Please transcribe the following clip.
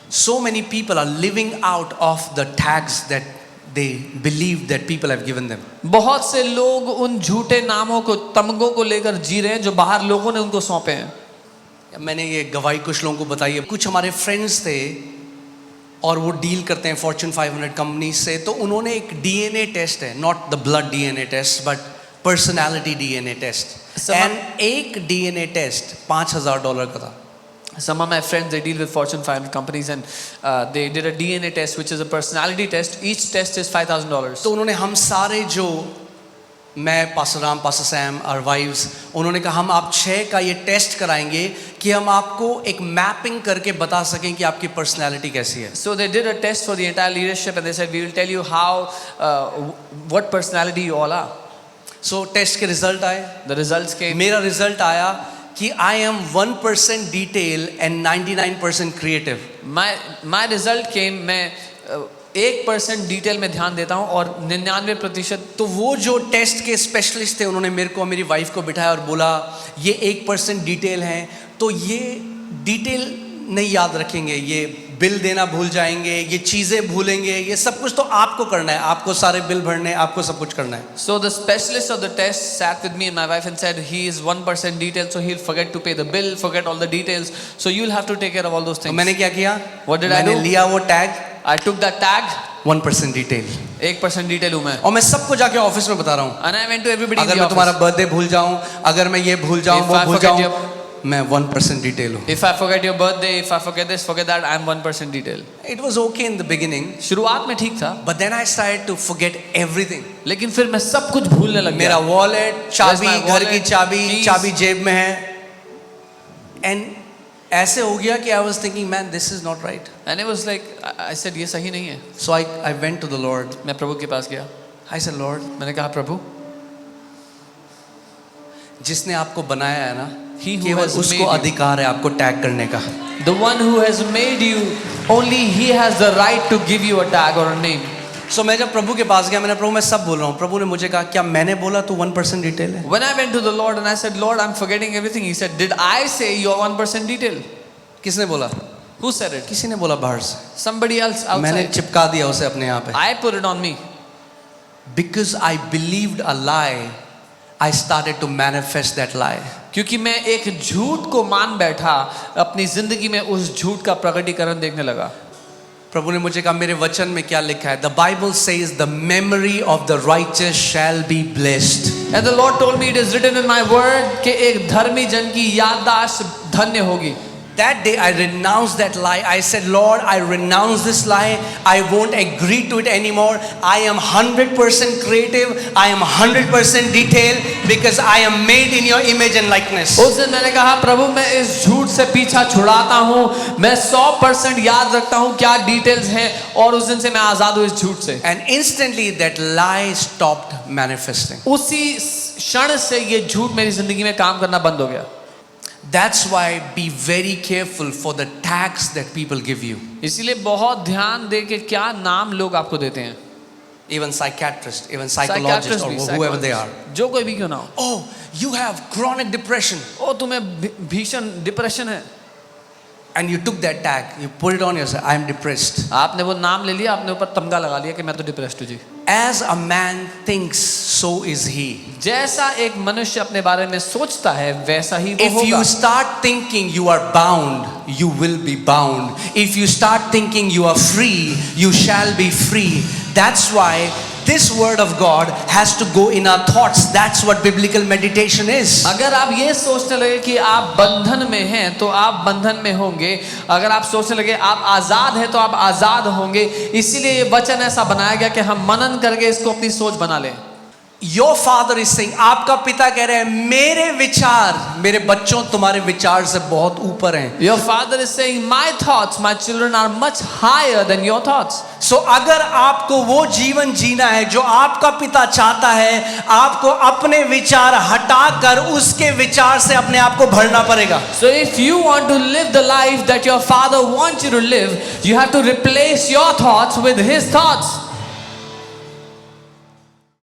So many people are living out of the tags that they believe that people have given them. बहुत से लोग उन झूठे नामों को, तमगों को लेकर जी रहे हैं जो बाहर लोगों ने उनको सौंपे हैं। मैंने ये गवाही कुछ लोगों को बताई है। कुछ हमारे फ्रेंड्स थे और वो डील करते हैं फॉर्च्यून 500 कंपनी से, तो उन्होंने एक डीएनए टेस्ट है, not the blood DNA test but personality DNA test, and एक डीएनए टेस्ट $5,000 का था। Some of my friends, they deal with Fortune 500 companies and they did a DNA test which is a personality test. Each test is $5,000. तो उन्होंने हम सारे जो, मैं, pastor Ram, pastor Sam और वाइव्स, उन्होंने कहा हम आप 6 का ये टेस्ट कराएंगे कि हम आपको एक मैपिंग करके बता सकें कि आपकी पर्सनैलिटी कैसी है। So they did a test for the entire leadership and they said we will tell you how what personality you all are. So test के रिजल्ट आए। The results came. मेरा रिजल्ट आया कि I am 1% detail and 99% creative. My result came, मैं 1% detail में ध्यान देता हूँ और 99%। तो वो जो टेस्ट के स्पेशलिस्ट थे उन्होंने मेरे को, मेरी वाइफ को बिठाया और बोला ये 1% डिटेल है, तो ये डिटेल नहीं याद रखेंगे, ये बिल देना भूल जाएंगे, ये चीज़ें भूलेंगे, ये सब कुछ तो आपको करना है, आपको सारे बिल भरने, आपको सब कुछ करना है। So the specialist of the test sat with me and my wife and said he is 1% detail, so he'll forget to pay the bill, forget all the details, so you'll have to take care of all those things. तो मैंने क्या किया? What did I do? मैंने लिया वो tag, I took that tag, 1% detail, 1% detail हूँ मैं, और मैं सबको जाके ऑफिस में बता रहा हूँ। and I went to everybody in अगर the मैं तुम्हारा office. बर्थडे भूल जाऊँ, अगर मैं ये भूल जाऊँ, If वो I भूल forget जाऊँ, मैं 1% डिटेल हूँ। If I forget your birthday, if I forget this, forget that, I'm 1% detail. It was okay in the beginning, शुरुआत में ठीक था, but then I started to forget everything. लेकिन फिर मैं सब कुछ भूलने लग मेरा गया। वॉलेट, चाबी, my घर की wallet, चाबी, keys. चाबी जेब में है, एंड ऐसे हो गया कि I was thinking, man, this is not right. And it was like, I said ये सही नहीं है। So I went to the Lord. मैं प्रभु के पास गया, I said, Lord, मैंने कहा प्रभु, जिसने आपको बनाया है ना, He who केवल has उसको made you. अधिकार है आपको टैग करने का। The one who has made you, only he has the right to give you a tag or a name. So मैं जब प्रभु के पास गया, मैंने प्रभु मैं सब बोल रहा हूँ, प्रभु ने मुझे कहा क्या मैंने बोला तू 1% डिटेल है? When I went to the Lord and I said, Lord, I'm forgetting everything. He said, did I say you're 1% detail? किसने बोला? Who said it? किसी ने बोला बाहर से। Somebody else मैंने outside. चिपका दिया उसे अपने यहाँ पे। I put it on me. Because I believed a lie, I started to manifest that lie. क्योंकि मैं एक झूठ को मान बैठा, अपनी जिंदगी में उस झूठ का प्रकटीकरण देखने लगा। प्रभु ने मुझे कहा मेरे वचन में क्या लिखा है? The Bible says the memory of the righteous shall be blessed. And the Lord told me it is written in my word कि एक धर्मी जन की याददाश्त धन्य होगी। That day I renounced that lie. I said, Lord, I renounce this lie. I won't agree to it anymore. I am 100% creative. I am 100% detailed because I am made in your image and likeness. उस दिन मैंने कहा प्रभु मैं इस झूठ से पीछा छुड़ाता हूँ, मैं 100% याद रखता हूँ क्या डिटेल्स हैं, और उस दिन से मैं आजाद हूँ इस झूठ से। And instantly that lie stopped manifesting. उसी क्षण से ये झूठ मेरी जिंदगी में काम करना बंद हो गया। That's why be very careful for the tags that people give you. इसीलिए बहुत ध्यान दे कि क्या नाम लोग आपको देते हैं। Even psychiatrists, even psychologists, or whoever they are. जो कोई भी क्यों ना हो। Oh, you have chronic depression. ओ तुम्हें भीषण डिप्रेशन है। And you took that tag, you put it on yourself. I am depressed. आपने वो नाम ले लिया, आपने ऊपर तमगा लगा लिया कि मैं तो डिप्रेस्ड हूँ जी। As a man thinks, so is he. जैसा एक मनुष्य अपने बारे में सोचता है वैसा ही वो If होगा। you start thinking you are bound, you will be bound. If you start thinking you are free, you shall be free. That's why this word of God has to go in our thoughts. That's what biblical meditation is. अगर आप ये सोचने लगे कि आप बंधन में हैं तो आप बंधन में होंगे, अगर आप सोचने लगे आप आजाद हैं तो आप आजाद होंगे। इसीलिए ये वचन ऐसा बनाया गया कि हम मनन करके इसको अपनी सोच बना लें। Your father is saying, आपका पिता कह रहे हैं मेरे विचार, मेरे बच्चों तुम्हारे विचार से बहुत ऊपर हैं। Your father is saying my thoughts, my children are much higher than your thoughts. So अगर आपको वो जीवन जीना है जो आपका पिता चाहता है, आपको अपने विचार हटाकर उसके विचार से अपने आप को भरना पड़ेगा। So if you want to live the life that your father wants you to live, you have to replace your thoughts with his thoughts.